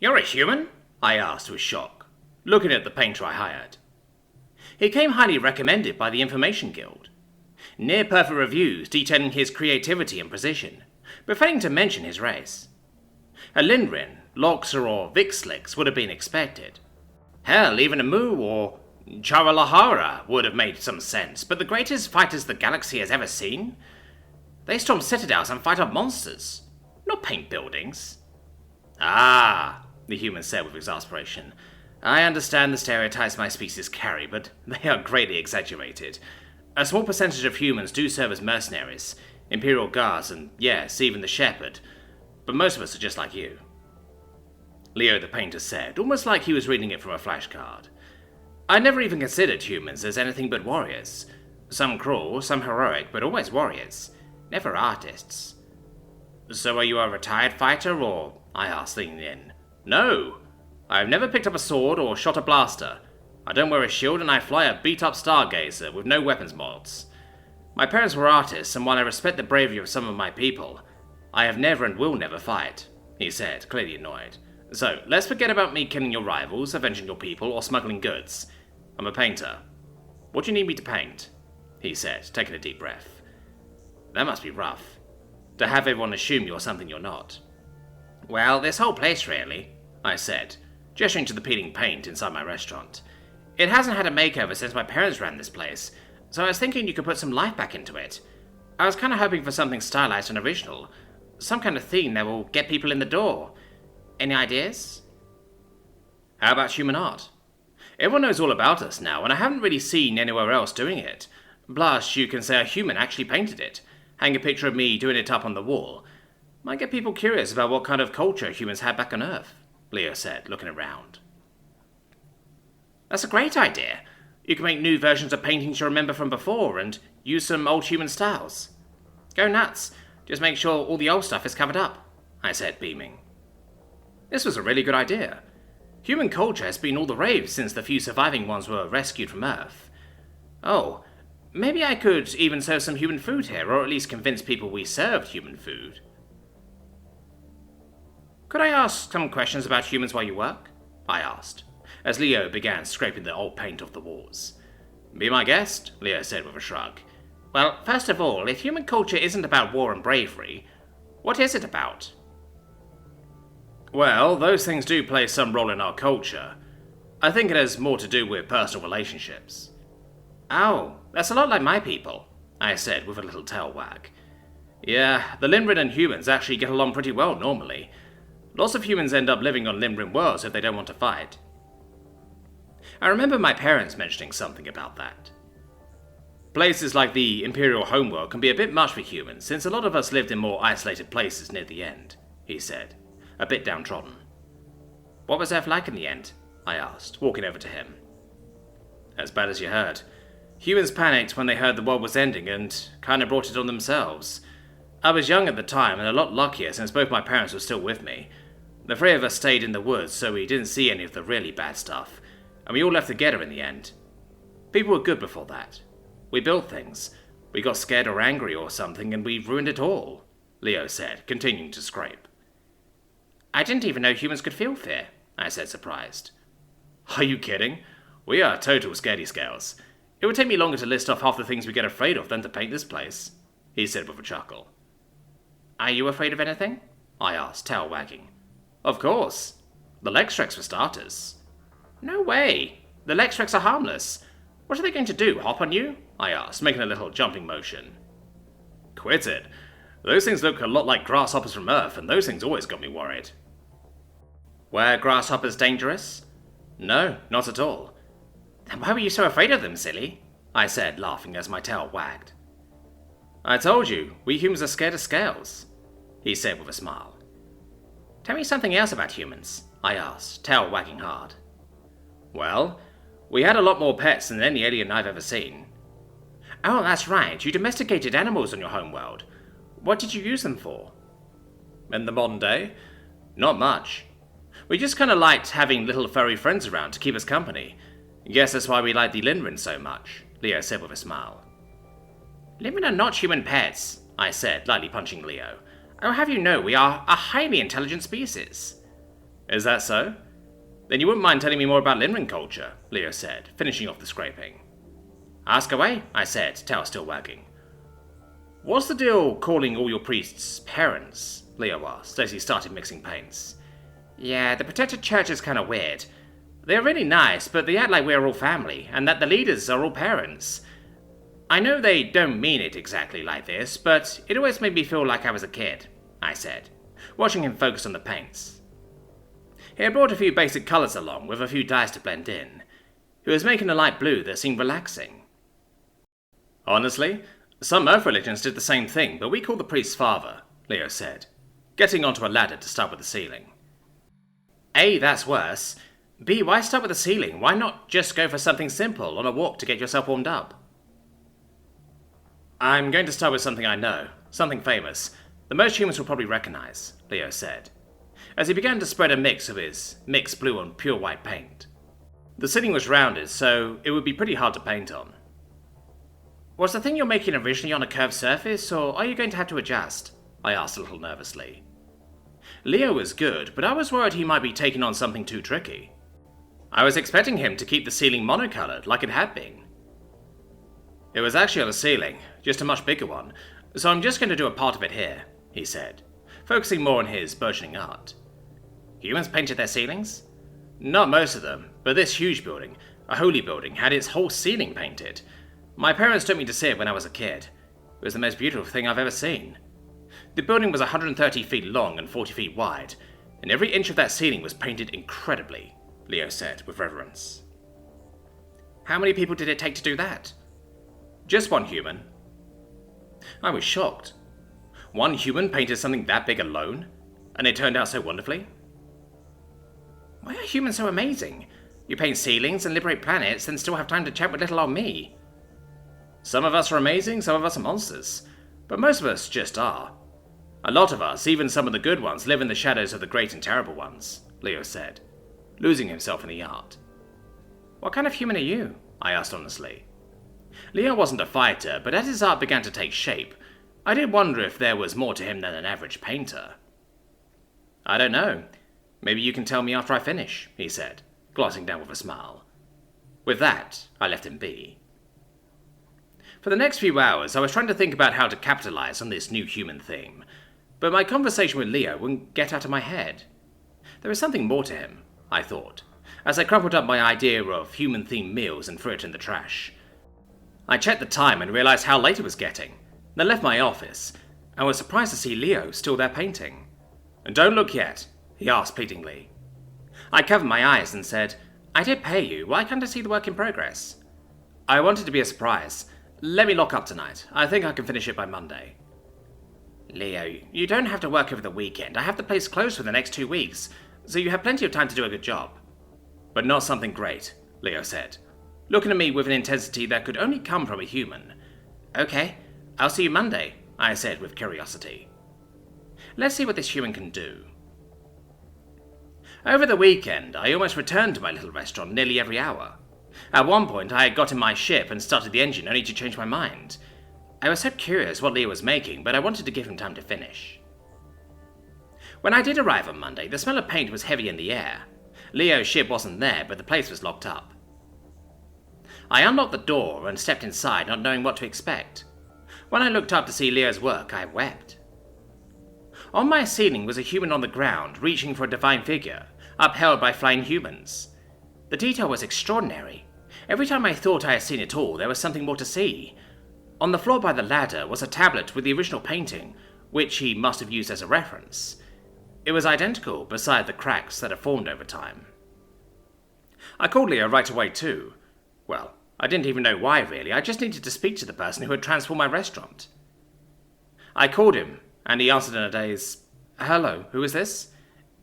"You're a human?" I asked with shock, looking at the painter I hired. He came highly recommended by the Information Guild. Near-perfect reviews detailing his creativity and precision, but failing to mention his race. A Lindrin, Loxer or Vixlix would have been expected. Hell, even a Mu or Charalahara would have made some sense, but the greatest fighters the galaxy has ever seen? They storm citadels and fight off monsters, not paint buildings. "Ah," the human said with exasperation. "I understand the stereotypes my species carry, but they are greatly exaggerated. A small percentage of humans do serve as mercenaries, Imperial Guards, and yes, even the Shepherd, but most of us are just like you." Leo the painter said, almost like he was reading it from a flashcard. "I never even considered humans as anything but warriors. Some cruel, some heroic, but always warriors. Never artists." "So are you a retired fighter, or?" I asked, leaning in. "No. I've never picked up a sword or shot a blaster. I don't wear a shield, and I fly a beat-up Stargazer with no weapons mods. My parents were artists, and while I respect the bravery of some of my people, I have never and will never fight," he said, clearly annoyed. "So, let's forget about me killing your rivals, avenging your people, or smuggling goods. I'm a painter. What do you need me to paint?" he said, taking a deep breath. "That must be rough, to have everyone assume you're something you're not." "Well, this whole place, really," I said, gesturing to the peeling paint inside my restaurant. "It hasn't had a makeover since my parents ran this place, so I was thinking you could put some life back into it. I was kind of hoping for something stylized and original, some kind of theme that will get people in the door. Any ideas?" "How about human art? Everyone knows all about us now, and I haven't really seen anywhere else doing it. Plus, you can say a human actually painted it. Hang a picture of me doing it up on the wall. Might get people curious about what kind of culture humans had back on Earth," Leo said, looking around. "That's a great idea. You can make new versions of paintings you remember from before and use some old human styles. Go nuts. Just make sure all the old stuff is covered up," I said, beaming. This was a really good idea. Human culture has been all the rave since the few surviving ones were rescued from Earth. Oh, maybe I could even serve some human food here, or at least convince people we served human food. "Could I ask some questions about humans while you work?" I asked, as Leo began scraping the old paint off the walls. "Be my guest," Leo said with a shrug. "Well, first of all, if human culture isn't about war and bravery, what is it about?" "Well, those things do play some role in our culture. I think it has more to do with personal relationships." "Oh, that's a lot like my people," I said with a little tail wag. "Yeah, the Limrin and humans actually get along pretty well normally. Lots of humans end up living on Limrin worlds if they don't want to fight." I remember my parents mentioning something about that. "Places like the Imperial homeworld can be a bit much for humans, since a lot of us lived in more isolated places near the end," he said, a bit downtrodden. "What was Earth like in the end?" I asked, walking over to him. "As bad as you heard. Humans panicked when they heard the world was ending and kinda brought it on themselves. I was young at the time and a lot luckier since both my parents were still with me. The three of us stayed in the woods, so we didn't see any of the really bad stuff, and we all left together in the end. People were good before that. We built things. We got scared or angry or something, and we ruined it all," Leo said, continuing to scrape. "I didn't even know humans could feel fear," I said, surprised. "Are you kidding? We are total scaredy scales. It would take me longer to list off half the things we get afraid of than to paint this place," he said with a chuckle. "Are you afraid of anything?" I asked, tail wagging. "Of course. The Lextrex for starters." "No way. The Lextrex are harmless. What are they going to do, hop on you?" I asked, making a little jumping motion. "Quit it. Those things look a lot like grasshoppers from Earth, and those things always got me worried." "Were grasshoppers dangerous?" "No, not at all." "Then why were you so afraid of them, silly?" I said, laughing as my tail wagged. "I told you, we humans are scared of scales," he said with a smile. "Tell me something else about humans," I asked, tail wagging hard. "Well, we had a lot more pets than any alien I've ever seen." "Oh, that's right, you domesticated animals on your homeworld. What did you use them for?" "In the modern day? Not much. We just kinda liked having little furry friends around to keep us company. Guess that's why we like the Lindrin so much," Leo said with a smile. "Lindrin are not human pets," I said, lightly punching Leo. "I'll have you know we are a highly intelligent species." Is that so? Then you wouldn't mind telling me more about Limerick culture, Leo said, finishing off the scraping. Ask away, I said, tail still wagging. What's the deal calling all your priests parents? Leo asked as he started mixing paints. Yeah, the protected church is kind of weird. They're really nice, but they act like we're all family, and that the leaders are all parents. I know they don't mean it exactly like this, but it always made me feel like I was a kid, I said, watching him focus on the paints. He had brought a few basic colours along, with a few dyes to blend in. He was making a light blue that seemed relaxing. Honestly, some Earth religions did the same thing, but we call the priest father, Leo said, getting onto a ladder to start with the ceiling. A, that's worse. B, why start with the ceiling? Why not just go for something simple on a walk to get yourself warmed up? I'm going to start with something I know, something famous, that most humans will probably recognize, Leo said, as he began to spread a mix of his mixed blue and pure white paint. The ceiling was rounded, so it would be pretty hard to paint on. Was the thing you're making originally on a curved surface, or are you going to have to adjust? I asked a little nervously. Leo was good, but I was worried he might be taking on something too tricky. I was expecting him to keep the ceiling monocolored like it had been. It was actually on the ceiling, just a much bigger one, so I'm just going to do a part of it here, he said, focusing more on his burgeoning art. Humans painted their ceilings? Not most of them, but this huge building, a holy building, had its whole ceiling painted. My parents took me to see it when I was a kid. It was the most beautiful thing I've ever seen. The building was 130 feet long and 40 feet wide, and every inch of that ceiling was painted incredibly, Leo said with reverence. How many people did it take to do that? Just one human. I was shocked. One human painted something that big alone, and it turned out so wonderfully? Why are humans so amazing? You paint ceilings and liberate planets, then still have time to chat with little old me. Some of us are amazing, some of us are monsters, but most of us just are. A lot of us, even some of the good ones, live in the shadows of the great and terrible ones, Leo said, losing himself in the art. What kind of human are you? I asked honestly. Leo wasn't a fighter, but as his art began to take shape, I did wonder if there was more to him than an average painter. I don't know. Maybe you can tell me after I finish, he said, glancing down with a smile. With that, I left him be. For the next few hours, I was trying to think about how to capitalize on this new human theme, but my conversation with Leo wouldn't get out of my head. There is something more to him, I thought, as I crumpled up my idea of human-themed meals and threw it in the trash. I checked the time and realized how late it was getting, then left my office, and was surprised to see Leo still there painting. Don't look yet, he asked pleadingly. I covered my eyes and said, I did pay you, why can't I see the work in progress? I wanted to be a surprise. Let me lock up tonight. I think I can finish it by Monday. Leo, you don't have to work over the weekend. I have the place closed for the next 2 weeks, so you have plenty of time to do a good job. But not something great, Leo said, looking at me with an intensity that could only come from a human. Okay, I'll see you Monday, I said with curiosity. Let's see what this human can do. Over the weekend, I almost returned to my little restaurant nearly every hour. At one point, I had got in my ship and started the engine only to change my mind. I was so curious what Leo was making, but I wanted to give him time to finish. When I did arrive on Monday, the smell of paint was heavy in the air. Leo's ship wasn't there, but the place was locked up. I unlocked the door and stepped inside, not knowing what to expect. When I looked up to see Leo's work, I wept. On my ceiling was a human on the ground, reaching for a divine figure, upheld by flying humans. The detail was extraordinary. Every time I thought I had seen it all, there was something more to see. On the floor by the ladder was a tablet with the original painting, which he must have used as a reference. It was identical, beside the cracks that had formed over time. I called Leo right away too. Well, I didn't even know why really, I just needed to speak to the person who had transformed my restaurant. I called him, and he answered in a daze, Hello, who is this?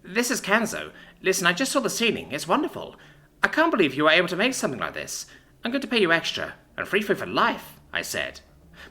This is Kanzo. Listen, I just saw the ceiling, it's wonderful. I can't believe you were able to make something like this. I'm going to pay you extra, and free food for life, I said,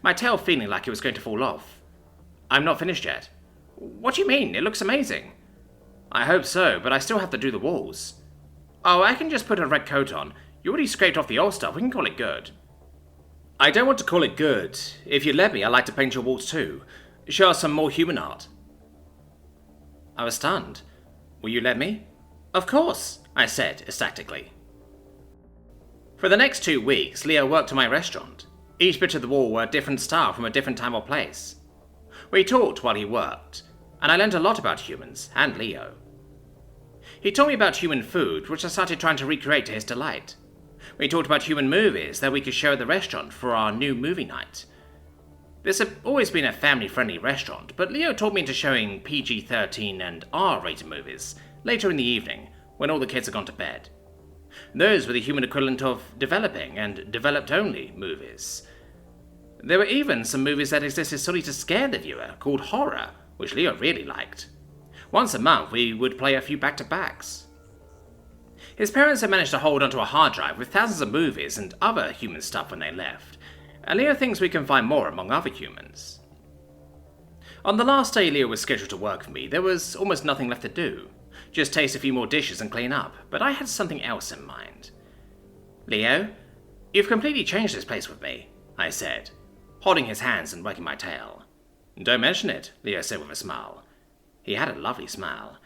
my tail feeling like it was going to fall off. I'm not finished yet. What do you mean? It looks amazing. I hope so, but I still have to do the walls. Oh, I can just put a red coat on. You already scraped off the old stuff, we can call it good. I don't want to call it good. If you let me, I'd like to paint your walls too. Show us some more human art. I was stunned. Will you let me? Of course, I said ecstatically. For the next 2 weeks, Leo worked in my restaurant. Each bit of the wall were a different style from a different time or place. We talked while he worked, and I learned a lot about humans and Leo. He taught me about human food, which I started trying to recreate to his delight. We talked about human movies that we could show at the restaurant for our new movie night. This had always been a family-friendly restaurant, but Leo talked me into showing PG-13 and R-rated movies later in the evening, when all the kids had gone to bed. Those were the human equivalent of developing and developed-only movies. There were even some movies that existed solely to scare the viewer, called horror, which Leo really liked. Once a month, we would play a few back-to-backs. His parents had managed to hold onto a hard drive with thousands of movies and other human stuff when they left, and Leo thinks we can find more among other humans. On the last day Leo was scheduled to work for me, there was almost nothing left to do. Just taste a few more dishes and clean up, but I had something else in mind. Leo, you've completely changed this place with me, I said, holding his hands and wagging my tail. Don't mention it, Leo said with a smile. He had a lovely smile.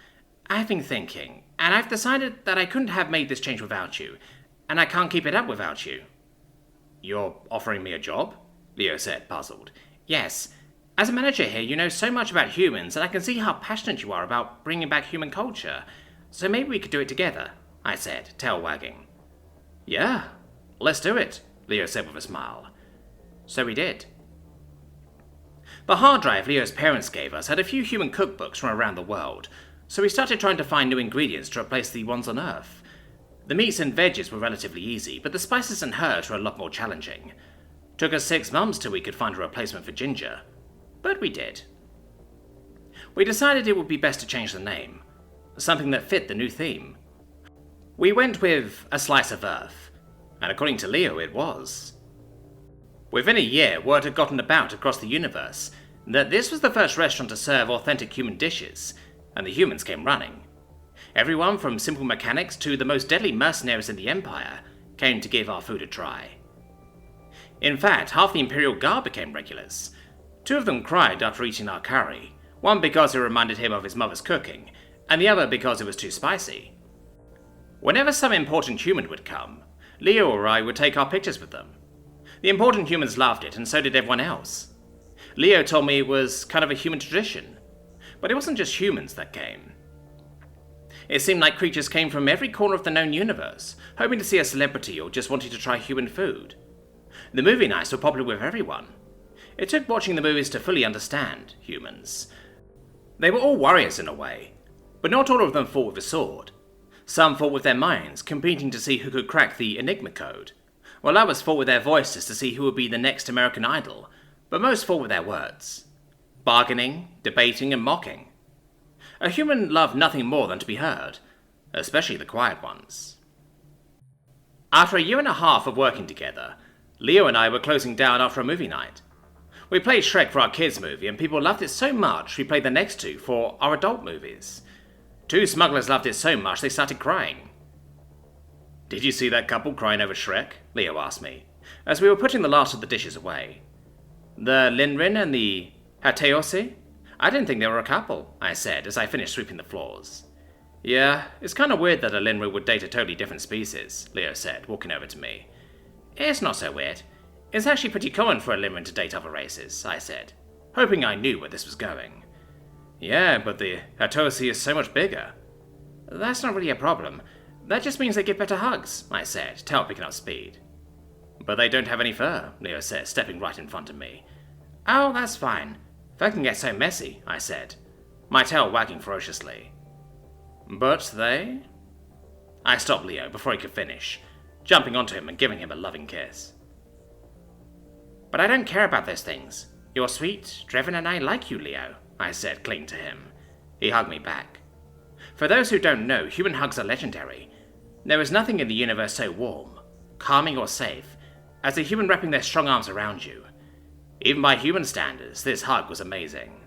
I've been thinking, and I've decided that I couldn't have made this change without you, and I can't keep it up without you. You're offering me a job? Leo said, puzzled. Yes. As a manager here, you know so much about humans, and I can see how passionate you are about bringing back human culture. So maybe we could do it together, I said, tail wagging. Yeah, let's do it, Leo said with a smile. So we did. The hard drive Leo's parents gave us had a few human cookbooks from around the world, so we started trying to find new ingredients to replace the ones on Earth. The meats and veggies were relatively easy, but the spices and herbs were a lot more challenging. Took us 6 months till we could find a replacement for ginger. But we did. We decided it would be best to change the name, something that fit the new theme. We went with A Slice of Earth, and according to Leo it was. Within a year, word had gotten about across the universe that this was the first restaurant to serve authentic human dishes, and the humans came running. Everyone from simple mechanics to the most deadly mercenaries in the Empire came to give our food a try. In fact, half the Imperial Guard became regulars. 2 of them cried after eating our curry, one because it reminded him of his mother's cooking, and the other because it was too spicy. Whenever some important human would come, Leo or I would take our pictures with them. The important humans loved it, and so did everyone else. Leo told me it was kind of a human tradition, but it wasn't just humans that came. It seemed like creatures came from every corner of the known universe, hoping to see a celebrity or just wanting to try human food. The movie nights were popular with everyone. It took watching the movies to fully understand humans. They were all warriors in a way, but not all of them fought with a sword. Some fought with their minds, competing to see who could crack the Enigma code, while others fought with their voices to see who would be the next American Idol, but most fought with their words. Bargaining, debating, and mocking. A human loved nothing more than to be heard, especially the quiet ones. After a year and a half of working together, Leo and I were closing down after a movie night. We played Shrek for our kids' movie, and people loved it so much we played the next 2 for our adult movies. 2 smugglers loved it so much they started crying. Did you see that couple crying over Shrek? Leo asked me, as we were putting the last of the dishes away. The Linrin and the Hateosi? I didn't think they were a couple, I said as I finished sweeping the floors. Yeah, it's kind of weird that a Linrin would date a totally different species, Leo said, walking over to me. It's not so weird. It's actually pretty common for a Linrin to date other races, I said, hoping I knew where this was going. Yeah, but the Hatosi is so much bigger. That's not really a problem. That just means they give better hugs, I said, tail picking up speed. But they don't have any fur, Leo said, stepping right in front of me. Oh, that's fine. Fur can get so messy, I said, my tail wagging ferociously. But they? I stopped Leo before he could finish, jumping onto him and giving him a loving kiss. But I don't care about those things. You're sweet, driven, and I like you, Leo, I said, clinging to him. He hugged me back. For those who don't know, human hugs are legendary. There is nothing in the universe so warm, calming, or safe as a human wrapping their strong arms around you. Even by human standards, this hug was amazing.